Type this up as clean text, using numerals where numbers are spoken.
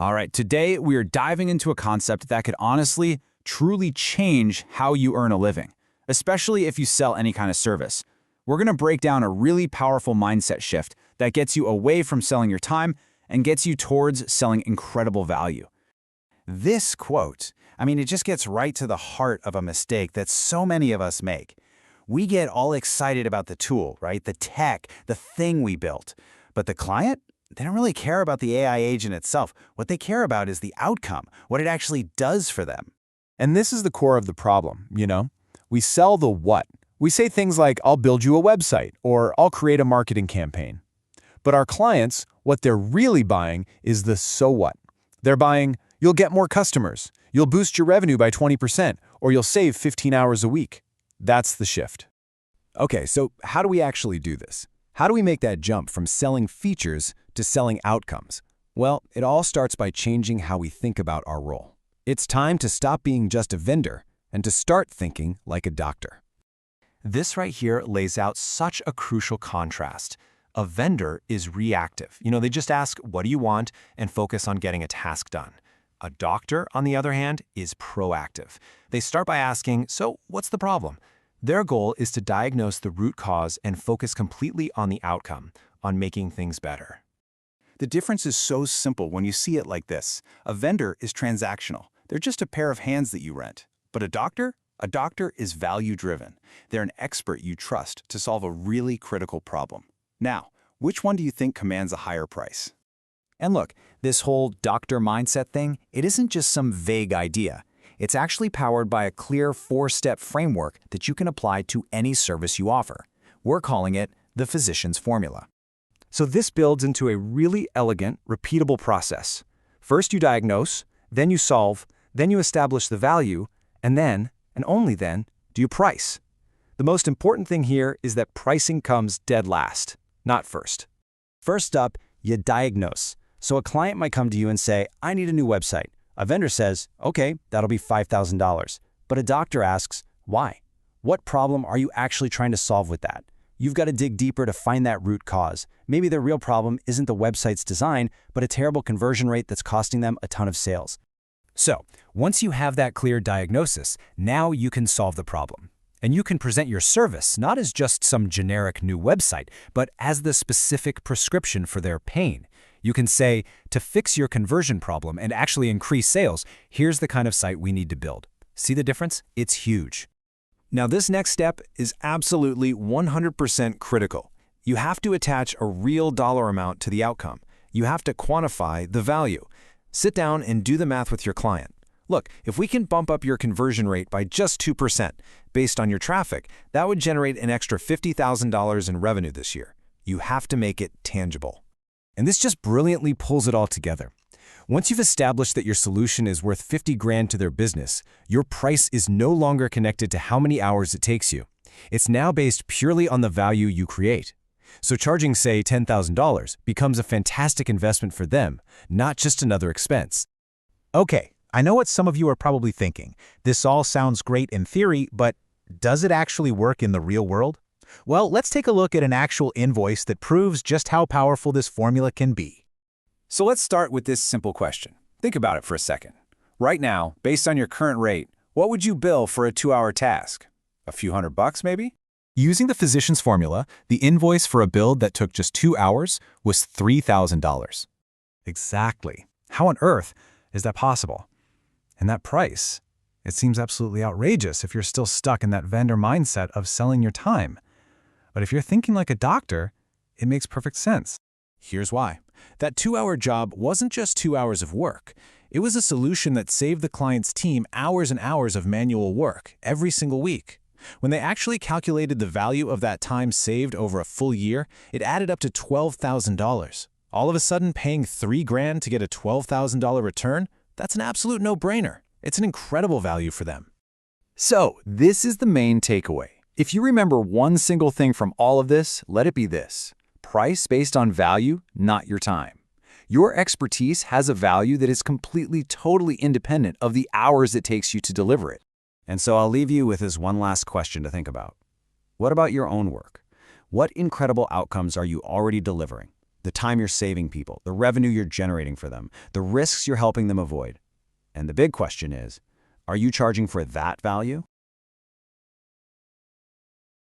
All right, today we are diving into a concept that could honestly, truly change how you earn a living, especially if you sell any kind of service. We're going to break down a really powerful mindset shift that gets you away from selling your time and gets you towards selling incredible value. This quote, it just gets right to the heart of a mistake that so many of us make. We get all excited about the tool, right? The tech, the thing we built. But the client? They don't really care about the AI agent itself. What they care about is the outcome, what it actually does for them. And this is the core of the problem, We sell the what. We say things like, I'll build you a website, or I'll create a marketing campaign. But our clients, what they're really buying is the so what. They're buying, you'll get more customers, you'll boost your revenue by 20%, or you'll save 15 hours a week. That's the shift. Okay, so how do we actually do this? How do we make that jump from selling features to selling outcomes? Well, it all starts by changing how we think about our role. It's time to stop being just a vendor and to start thinking like a doctor. This right here lays out such a crucial contrast. A vendor is reactive. They just ask, what do you want, and focus on getting a task done. A doctor, on the other hand, is proactive. They start by asking, so what's the problem? Their goal is to diagnose the root cause and focus completely on the outcome, on making things better. The difference is so simple when you see it like this. A vendor is transactional. They're just a pair of hands that you rent. But a doctor is value-driven. They're an expert you trust to solve a really critical problem. Now, which one do you think commands a higher price? And look, this whole doctor mindset thing, it isn't just some vague idea. It's actually powered by a clear 4-step framework that you can apply to any service you offer. We're calling it the physician's formula. So this builds into a really elegant, repeatable process. First you diagnose, then you solve, then you establish the value, and then, and only then, do you price. The most important thing here is that pricing comes dead last, not first. First up, you diagnose. So a client might come to you and say, I need a new website. A vendor says, okay, that'll be $5,000. But a doctor asks, why? What problem are you actually trying to solve with that? You've got to dig deeper to find that root cause. Maybe the real problem isn't the website's design, but a terrible conversion rate that's costing them a ton of sales. So, once you have that clear diagnosis, now you can solve the problem. And you can present your service not as just some generic new website, but as the specific prescription for their pain. You can say, to fix your conversion problem and actually increase sales, here's the kind of site we need to build. See the difference? It's huge. Now, this next step is absolutely 100% critical. You have to attach a real dollar amount to the outcome. You have to quantify the value. Sit down and do the math with your client. Look, if we can bump up your conversion rate by just 2% based on your traffic, that would generate an extra $50,000 in revenue this year. You have to make it tangible. And this just brilliantly pulls it all together. Once you've established that your solution is worth 50 grand to their business, your price is no longer connected to how many hours it takes you. It's now based purely on the value you create. So charging, say, $10,000 becomes a fantastic investment for them, not just another expense. Okay, I know what some of you are probably thinking. This all sounds great in theory, but does it actually work in the real world? Well, let's take a look at an actual invoice that proves just how powerful this formula can be. So let's start with this simple question. Think about it for a second. Right now, based on your current rate, what would you bill for a 2-hour task? A few $100 maybe? Using the physician's formula, the invoice for a build that took just 2 hours was $3,000. Exactly. How on earth is that possible? And that price, it seems absolutely outrageous if you're still stuck in that vendor mindset of selling your time. But if you're thinking like a doctor, it makes perfect sense. Here's why. That 2-hour job wasn't just 2 hours of work. It was a solution that saved the client's team hours and hours of manual work every single week. When they actually calculated the value of that time saved over a full year, it added up to $12,000. All of a sudden, paying $3 grand to get a $12,000 return, that's an absolute no-brainer. It's an incredible value for them. So, this is the main takeaway. If you remember one single thing from all of this, let it be this. Price based on value, not your time. Your expertise has a value that is completely, totally independent of the hours it takes you to deliver it. And so I'll leave you with this one last question to think about. What about your own work? What incredible outcomes are you already delivering? the time you're saving people, the revenue you're generating for them, the risks you're helping them avoid. And the big question is, are you charging for that value?